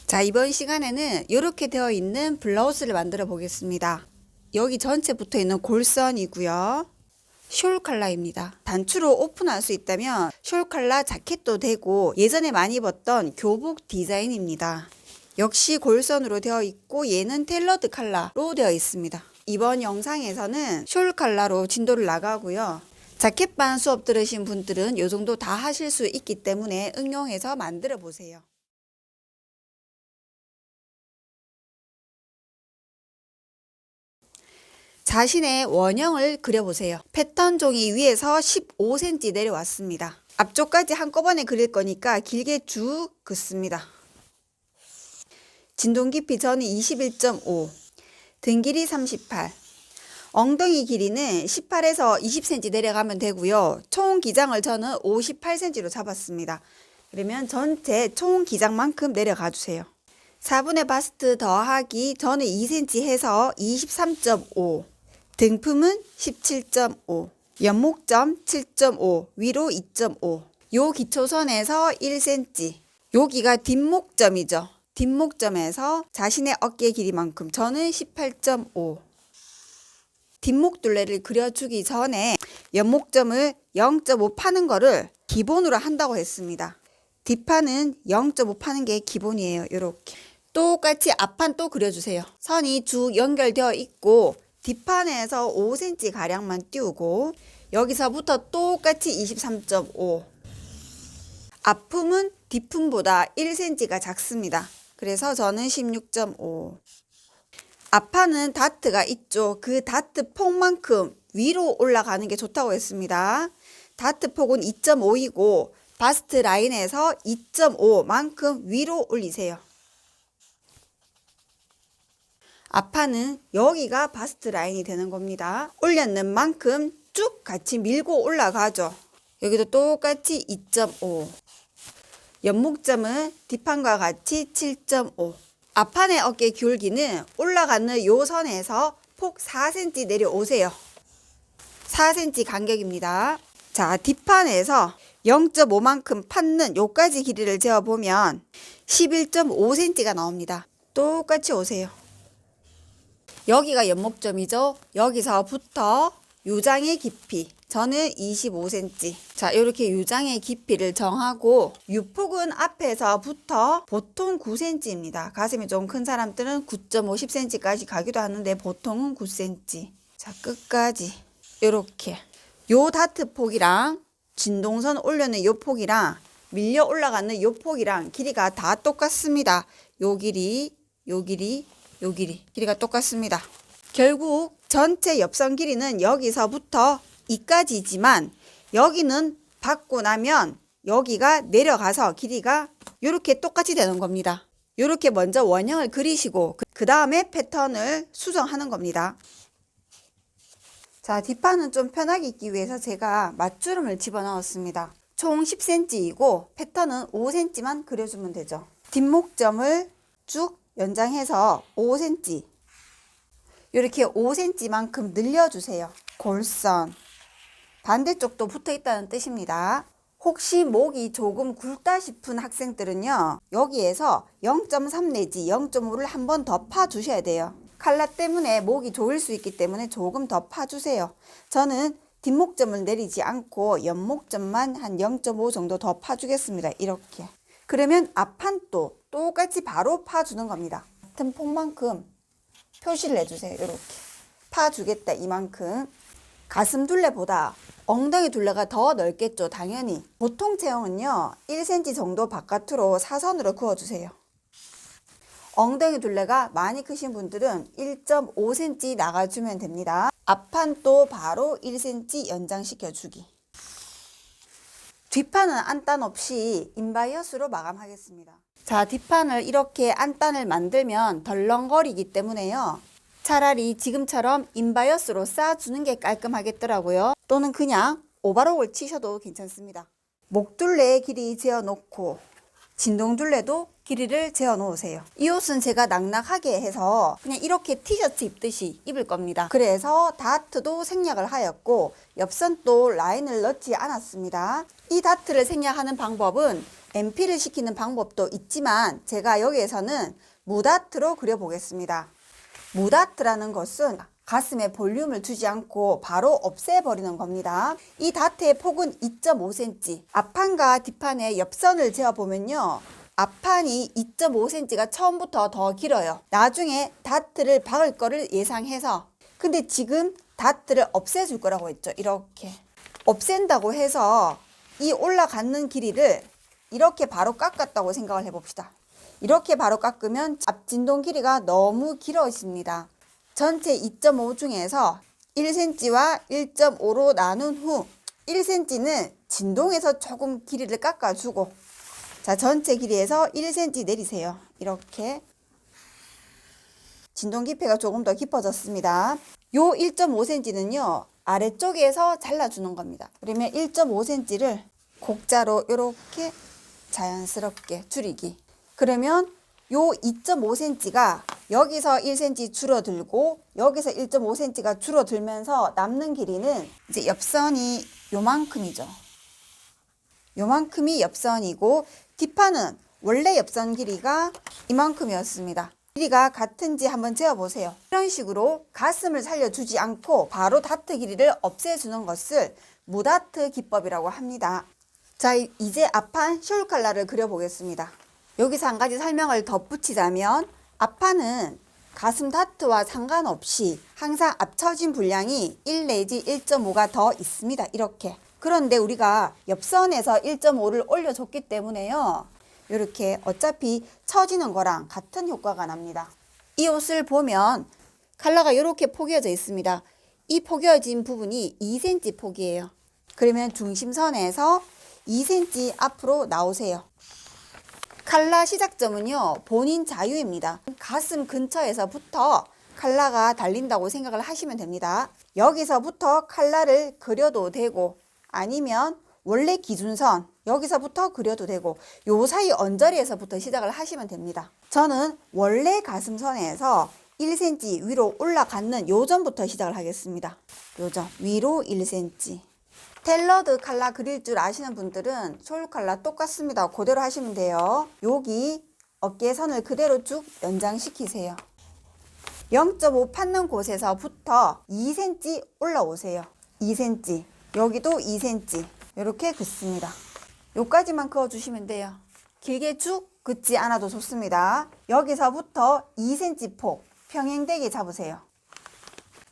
자, 이번 시간에는 이렇게 되어 있는 블라우스를 만들어 보겠습니다. 여기 전체 붙어 있는 골선이고요. 숄 컬러입니다. 단추로 오픈할 수 있다면 숄 컬러 자켓도 되고 예전에 많이 입었던 교복 디자인입니다. 역시 골선으로 되어 있고 얘는 테일러드 컬러로 되어 있습니다. 이번 영상에서는 숄 컬러로 진도를 나가고요. 자켓반 수업 들으신 분들은 이 정도 다 하실 수 있기 때문에 응용해서 만들어 보세요. 자신의 원형을 그려보세요. 패턴 종이 위에서 15cm 내려왔습니다. 앞쪽까지 한꺼번에 그릴 거니까 길게 쭉 긋습니다. 진동 깊이 저는 21.5, 등 길이 38, 엉덩이 길이는 18에서 20cm 내려가면 되고요. 총 기장을 저는 58cm로 잡았습니다. 그러면 전체 총 기장만큼 내려가 주세요. 4분의 바스트 더하기 저는 2cm 해서 23.5, 등품은 17.5, 연목점 7.5, 위로 2.5. 요 기초선에서 1cm. 여기가 뒷목점이죠. 뒷목점에서 자신의 어깨 길이만큼 저는 18.5. 뒷목 둘레를 그려주기 전에 연목점을 0.5 파는 거를 기본으로 한다고 했습니다. 뒷판은 0.5 파는 게 기본이에요. 이렇게. 똑같이 앞판 또 그려주세요. 선이 쭉 연결되어 있고 뒷판에서 5cm 가량만 띄우고 여기서부터 똑같이 23.5. 앞품은 뒷품보다 1cm가 작습니다. 그래서 저는 16.5. 앞판은 다트가 있죠. 그 다트 폭만큼 위로 올라가는 게 좋다고 했습니다. 다트 폭은 2.5이고 바스트 라인에서 2.5만큼 위로 올리세요. 앞판은 여기가 바스트 라인이 되는 겁니다. 올렸는 만큼 쭉 같이 밀고 올라가죠. 여기도 똑같이 2.5. 연목점은 뒷판과 같이 7.5. 앞판의 어깨 기울기는 올라가는 요 선에서 폭 4cm 내려오세요. 4cm 간격입니다. 자, 뒷판에서 0.5만큼 팠는 요까지 길이를 재어보면 11.5cm가 나옵니다. 똑같이 오세요. 여기가 연목점이죠. 여기서부터 유장의 깊이 저는 25cm. 자, 이렇게 유장의 깊이를 정하고 유폭은 앞에서부터 보통 9cm입니다. 가슴이 좀 큰 사람들은 9.5, 10cm까지 가기도 하는데 보통은 9cm. 자, 끝까지 이렇게 요 다트 폭이랑 진동선 올려는 요 폭이랑 밀려 올라가는 요 폭이랑 길이가 다 똑같습니다. 요 길이, 요 길이, 요 길이가 똑같습니다. 결국 전체 옆선 길이는 여기서부터 이까지지만 여기는 받고 나면 여기가 내려가서 길이가 이렇게 똑같이 되는 겁니다. 이렇게 먼저 원형을 그리시고 그 다음에 패턴을 수정하는 겁니다. 자, 뒷판은 좀 편하게 입기 위해서 제가 맞주름을 집어넣었습니다. 총 10cm이고 패턴은 5cm만 그려주면 되죠. 뒷목점을 쭉 연장해서 5cm 이렇게 5cm만큼 늘려주세요. 골선 반대쪽도 붙어 있다는 뜻입니다. 혹시 목이 조금 굵다 싶은 학생들은요, 여기에서 0.3 내지 0.5를 한 번 더 파주셔야 돼요. 칼라 때문에 목이 조일 수 있기 때문에 조금 더 파주세요. 저는 뒷목점을 내리지 않고 옆목점만 한 0.5 정도 더 파주겠습니다. 이렇게. 그러면 앞판도 똑같이 바로 파주는 겁니다. 같은 폭만큼 표시를 해주세요. 이렇게 파주겠다 이만큼. 가슴 둘레보다 엉덩이 둘레가 더 넓겠죠. 당연히. 보통 체형은요 1cm 정도 바깥으로 사선으로 그어주세요. 엉덩이 둘레가 많이 크신 분들은 1.5cm 나가주면 됩니다. 앞판도 바로 1cm 연장시켜주기. 뒷판은 안단 없이 인바이어스로 마감하겠습니다. 자, 뒷판을 이렇게 안단을 만들면 덜렁거리기 때문에요. 차라리 지금처럼 인바이어스로 쌓아주는 게 깔끔하겠더라고요. 또는 그냥 오버록을 치셔도 괜찮습니다. 목둘레의 길이 재어놓고 진동둘레도 길이를 재어 놓으세요. 이 옷은 제가 낙낙하게 해서 그냥 이렇게 티셔츠 입듯이 입을 겁니다. 그래서 다트도 생략을 하였고 옆선도 라인을 넣지 않았습니다. 이 다트를 생략하는 방법은 MP를 시키는 방법도 있지만 제가 여기에서는 무다트로 그려보겠습니다. 무다트라는 것은 가슴에 볼륨을 주지 않고 바로 없애버리는 겁니다. 이 다트의 폭은 2.5cm, 앞판과 뒷판의 옆선을 재어보면요. 앞판이 2.5cm가 처음부터 더 길어요. 나중에 다트를 박을 거를 예상해서. 근데 지금 다트를 없애줄 거라고 했죠. 이렇게. 없앤다고 해서 이 올라가는 길이를 이렇게 바로 깎았다고 생각을 해봅시다. 이렇게 바로 깎으면 앞진동 길이가 너무 길어집니다. 전체 2.5 중에서 1cm와 1.5로 나눈 후 1cm는 진동에서 조금 길이를 깎아주고, 자, 전체 길이에서 1cm 내리세요. 이렇게. 진동 깊이가 조금 더 깊어졌습니다. 요 1.5cm는요, 아래쪽에서 잘라주는 겁니다. 그러면 1.5cm를 곡자로 이렇게 자연스럽게 줄이기. 그러면 요 2.5cm가 여기서 1cm 줄어들고 여기서 1.5cm가 줄어들면서 남는 길이는 이제 옆선이 요만큼이죠. 요만큼이 옆선이고 뒷판은 원래 옆선 길이가 이만큼이었습니다. 길이가 같은지 한번 재어보세요. 이런 식으로 가슴을 살려주지 않고 바로 다트 길이를 없애주는 것을 무다트 기법이라고 합니다. 자, 이제 앞판 숄 칼라를 그려보겠습니다. 여기서 한 가지 설명을 덧붙이자면 앞판은 가슴 다트와 상관없이 항상 앞처진 분량이 1 내지 1.5가 더 있습니다. 이렇게. 그런데 우리가 옆선에서 1.5를 올려줬기 때문에요. 이렇게 어차피 처지는 거랑 같은 효과가 납니다. 이 옷을 보면 컬러가 이렇게 포개어져 있습니다. 이 포개어진 부분이 2cm 폭이에요. 그러면 중심선에서 2cm 앞으로 나오세요. 컬러 시작점은요, 본인 자유입니다. 가슴 근처에서부터 컬러가 달린다고 생각을 하시면 됩니다. 여기서부터 컬러를 그려도 되고 아니면 원래 기준선 여기서부터 그려도 되고 요 사이 언저리에서부터 시작을 하시면 됩니다. 저는 원래 가슴선에서 1cm 위로 올라가는 요점부터 시작을 하겠습니다. 요점 위로 1cm. 텔러드 컬러 그릴 줄 아시는 분들은 숄 컬러 똑같습니다. 그대로 하시면 돼요. 여기 어깨선을 그대로 쭉 연장시키세요. 0.5 받는 곳에서부터 2cm 올라오세요. 2cm. 여기도 2cm. 이렇게 긋습니다. 요까지만 그어주시면 돼요. 길게 쭉 긋지 않아도 좋습니다. 여기서부터 2cm 폭 평행되게 잡으세요.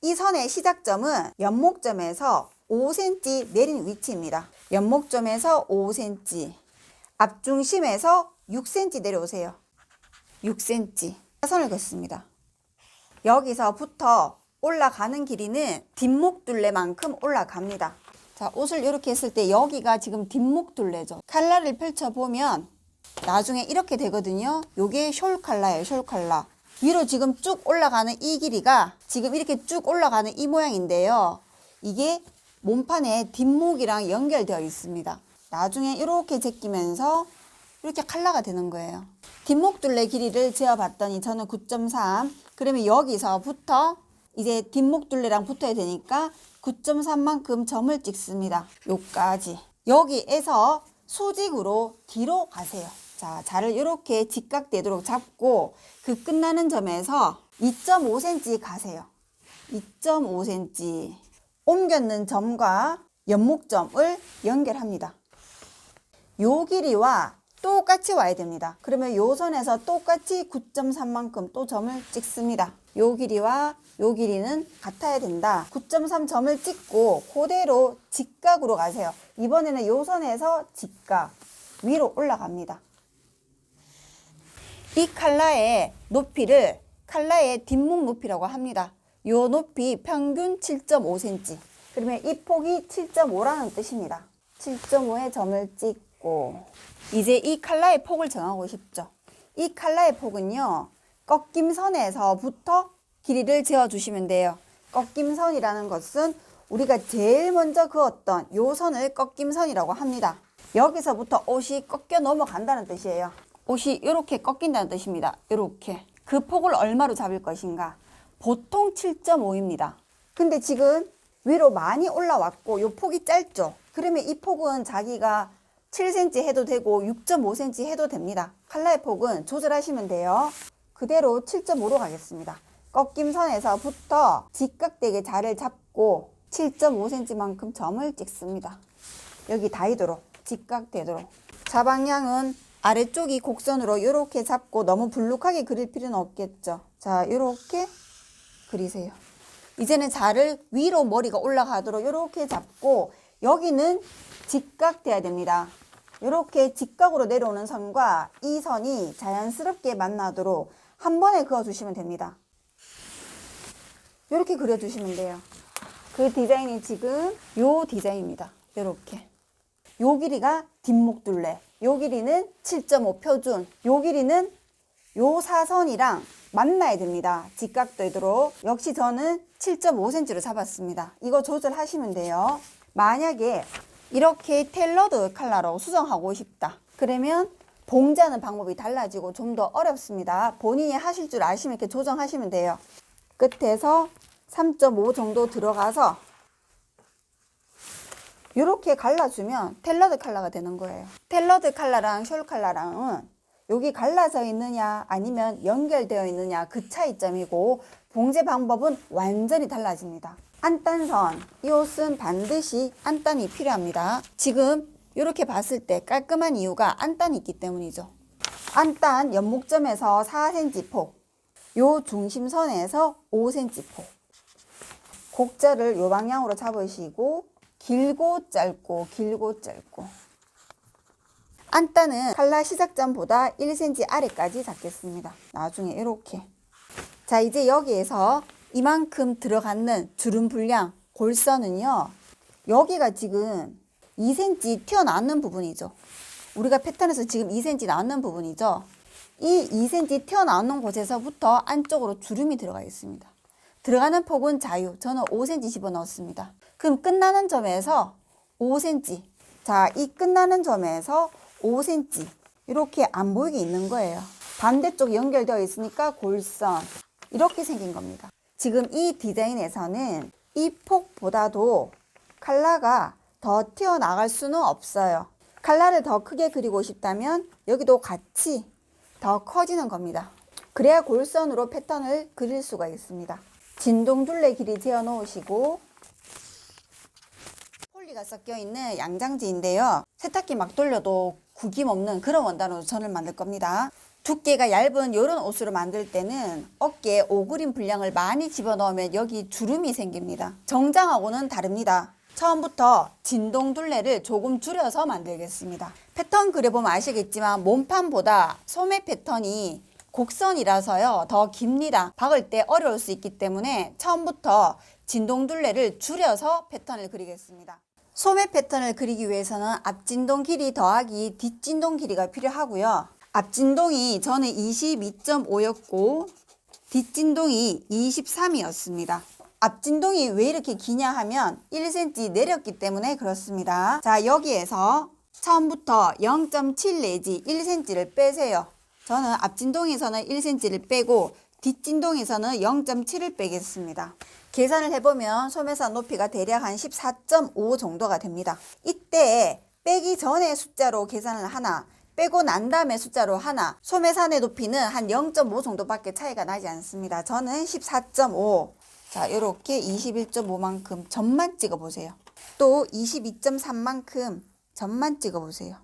이 선의 시작점은 연목점에서 5cm 내린 위치입니다. 연목점에서 5cm, 앞중심에서 6cm 내려오세요. 6cm 선을 긋습니다. 여기서부터 올라가는 길이는 뒷목둘레만큼 올라갑니다. 자, 옷을 이렇게 했을 때 여기가 지금 뒷목둘레죠. 컬러를 펼쳐보면 나중에 이렇게 되거든요. 요게 숄 컬러예요. 숄 컬러. 위로 지금 쭉 올라가는 이 길이가 지금 이렇게 쭉 올라가는 이 모양인데요. 이게 몸판의 뒷목이랑 연결되어 있습니다. 나중에 이렇게 제끼면서 이렇게 컬러가 되는 거예요. 뒷목둘레 길이를 재어봤더니 저는 9.3. 그러면 여기서부터 이제 뒷목둘레랑 붙어야 되니까 9.3만큼 점을 찍습니다. 요까지. 여기에서 수직으로 뒤로 가세요. 자, 자를 이렇게 직각되도록 잡고 그 끝나는 점에서 2.5cm 가세요. 2.5cm. 옮겼는 점과 연목점을 연결합니다. 요 길이와 똑같이 와야 됩니다. 그러면 요 선에서 똑같이 9.3만큼 또 점을 찍습니다. 요 길이와 요 길이는 같아야 된다. 9.3 점을 찍고 그대로 직각으로 가세요. 이번에는 요 선에서 직각 위로 올라갑니다. 이 컬러의 높이를 컬러의 뒷목 높이라고 합니다. 요 높이 평균 7.5cm. 그러면 이 폭이 7.5라는 뜻입니다. 7.5의 점을 찍고 이제 이 컬러의 폭을 정하고 싶죠. 이 컬러의 폭은요, 꺾임선에서부터 길이를 재어주시면 돼요. 꺾임선이라는 것은 우리가 제일 먼저 그었던 요 선을 꺾임선이라고 합니다. 여기서부터 옷이 꺾여 넘어간다는 뜻이에요. 옷이 이렇게 꺾인다는 뜻입니다. 이렇게. 그 폭을 얼마로 잡을 것인가? 보통 7.5입니다. 근데 지금 위로 많이 올라왔고 요 폭이 짧죠. 그러면 이 폭은 자기가 7cm 해도 되고 6.5cm 해도 됩니다. 칼라의 폭은 조절하시면 돼요. 그대로 7.5로 가겠습니다. 꺾임선에서부터 직각되게 자를 잡고 7.5cm만큼 점을 찍습니다. 여기 닿도록 직각되도록. 자방향은 아래쪽이 곡선으로 이렇게 잡고 너무 불룩하게 그릴 필요는 없겠죠. 자, 이렇게 그리세요. 이제는 자를 위로 머리가 올라가도록 이렇게 잡고 여기는 직각돼야 됩니다. 이렇게 직각으로 내려오는 선과 이 선이 자연스럽게 만나도록 한 번에 그어주시면 됩니다. 이렇게 그려주시면 돼요. 그 디자인이 지금 요 디자인입니다. 이렇게. 요 길이가 뒷목둘레, 요 길이는 7.5 표준, 요 길이는 요 사선이랑 만나야 됩니다. 직각되도록. 역시 저는 7.5cm로 잡았습니다. 이거 조절하시면 돼요. 만약에 이렇게 테일러드 컬러로 수정하고 싶다. 그러면 봉자는 방법이 달라지고 좀 더 어렵습니다. 본인이 하실 줄 아시면 이렇게 조정하시면 돼요. 끝에서 3.5 정도 들어가서 이렇게 갈라주면 테일러드 컬러가 되는 거예요. 테일러드 컬러랑 숄 컬러랑은 여기 갈라져 있느냐 아니면 연결되어 있느냐 그 차이점이고 봉제 방법은 완전히 달라집니다. 안단선, 이 옷은 반드시 안단이 필요합니다. 지금 이렇게 봤을 때 깔끔한 이유가 안단이 있기 때문이죠. 안단 연목점에서 4cm 폭, 요 중심선에서 5cm 폭. 곡자를 요 방향으로 잡으시고 길고 짧고 길고 짧고. 안단은 칼라 시작점보다 1cm 아래까지 잡겠습니다. 나중에 이렇게. 자, 이제 여기에서 이만큼 들어가는 주름 분량 골선은요, 여기가 지금 2cm 튀어나오는 부분이죠. 우리가 패턴에서 지금 2cm 나오는 부분이죠. 이 2cm 튀어나오는 곳에서부터 안쪽으로 주름이 들어가 있습니다. 들어가는 폭은 자유. 저는 5cm 집어넣었습니다. 그럼 끝나는 점에서 5cm. 자, 이 끝나는 점에서 5cm. 이렇게 안 보이게 있는 거예요. 반대쪽 연결되어 있으니까 골선. 이렇게 생긴 겁니다. 지금 이 디자인에서는 이 폭보다도 칼라가 더 튀어나갈 수는 없어요. 칼라를 더 크게 그리고 싶다면 여기도 같이 더 커지는 겁니다. 그래야 골선으로 패턴을 그릴 수가 있습니다. 진동둘레 길이 재어 놓으시고 폴리가 섞여 있는 양장지인데요. 세탁기 막 돌려도 구김 없는 그런 원단으로 전을 만들 겁니다. 두께가 얇은 이런 옷으로 만들 때는 어깨에 오그린 분량을 많이 집어넣으면 여기 주름이 생깁니다. 정장하고는 다릅니다. 처음부터 진동둘레를 조금 줄여서 만들겠습니다. 패턴 그려보면 아시겠지만 몸판보다 소매 패턴이 곡선이라서요 더 깁니다. 박을 때 어려울 수 있기 때문에 처음부터 진동둘레를 줄여서 패턴을 그리겠습니다. 소매 패턴을 그리기 위해서는 앞진동 길이 더하기 뒷진동 길이가 필요하고요. 앞진동이 저는 22.5였고 뒷진동이 23이었습니다. 앞진동이 왜 이렇게 기냐 하면 1cm 내렸기 때문에 그렇습니다. 자, 여기에서 처음부터 0.7 내지 1cm를 빼세요. 저는 앞진동에서는 1cm를 빼고 뒷진동에서는 0.7을 빼겠습니다. 계산을 해보면 소매선 높이가 대략 한 14.5 정도가 됩니다. 이때 빼기 전에 숫자로 계산을 하나, 빼고 난 다음에 숫자로 하나, 소매선의 높이는 한 0.5 정도밖에 차이가 나지 않습니다. 저는 14.5. 자, 이렇게 21.5만큼 점만 찍어보세요. 또 22.3만큼 점만 찍어보세요.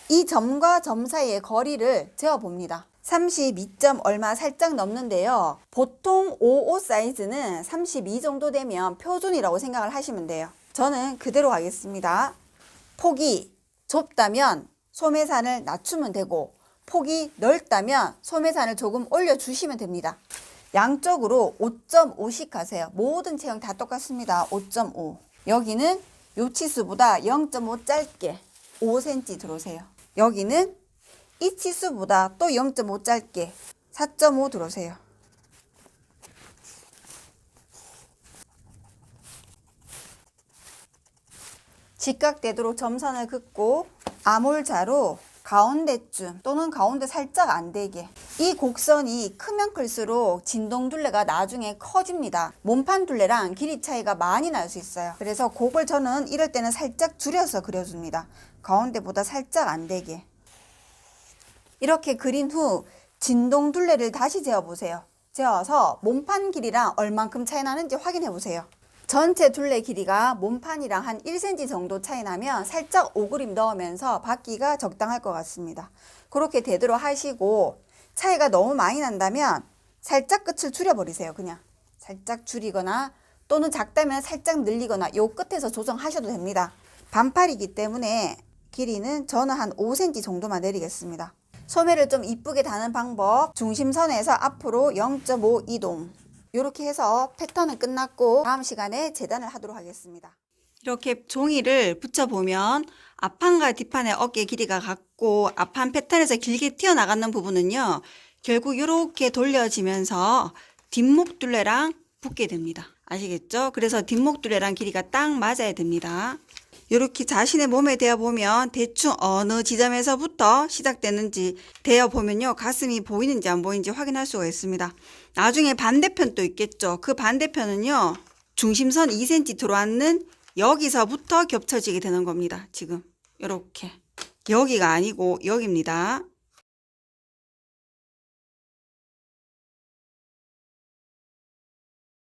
이 점과 점 사이의 거리를 재어봅니다. 32점 얼마 살짝 넘는데요. 보통 55 사이즈는 32 정도 되면 표준이라고 생각을 하시면 돼요. 저는 그대로 가겠습니다. 폭이 좁다면 소매산을 낮추면 되고 폭이 넓다면 소매산을 조금 올려주시면 됩니다. 양쪽으로 5.5씩 가세요. 모든 체형 다 똑같습니다. 5.5. 여기는 요 치수보다 0.5 짧게 5cm 들어오세요. 여기는 이 치수보다 또 0.5 짧게 4.5 들어오세요. 직각되도록 점선을 긋고 아몰자로 가운데쯤 또는 가운데 살짝 안 되게 이 곡선이 크면 클수록 진동둘레가 나중에 커집니다. 몸판 둘레랑 길이 차이가 많이 날 수 있어요. 그래서 곡을 저는 이럴 때는 살짝 줄여서 그려줍니다. 가운데보다 살짝 안 되게. 이렇게 그린 후 진동둘레를 다시 재어보세요. 재어서 몸판 길이랑 얼만큼 차이 나는지 확인해 보세요. 전체 둘레 길이가 몸판이랑 한 1cm 정도 차이 나면 살짝 오그림 넣으면서 받기가 적당할 것 같습니다. 그렇게 되도록 하시고, 차이가 너무 많이 난다면 살짝 끝을 줄여버리세요. 그냥 살짝 줄이거나 또는 작다면 살짝 늘리거나 요 끝에서 조정하셔도 됩니다. 반팔이기 때문에 길이는 저는 한 5cm 정도만 내리겠습니다. 소매를 좀 이쁘게 다는 방법, 중심선에서 앞으로 0.5 이동, 이렇게 해서 패턴은 끝났고 다음 시간에 재단을 하도록 하겠습니다. 이렇게 종이를 붙여보면 앞판과 뒷판의 어깨 길이가 같고 앞판 패턴에서 길게 튀어나가는 부분은요, 결국 이렇게 돌려지면서 뒷목 둘레랑 붙게 됩니다. 아시겠죠? 그래서 뒷목 둘레랑 길이가 딱 맞아야 됩니다. 이렇게 자신의 몸에 대어보면 대충 어느 지점에서부터 시작되는지 대어보면요, 가슴이 보이는지 안 보이는지 확인할 수가 있습니다. 나중에 반대편도 있겠죠. 그 반대편은요, 중심선 2cm 들어왔는 여기서부터 겹쳐지게 되는 겁니다. 지금 이렇게 여기가 아니고 여기입니다.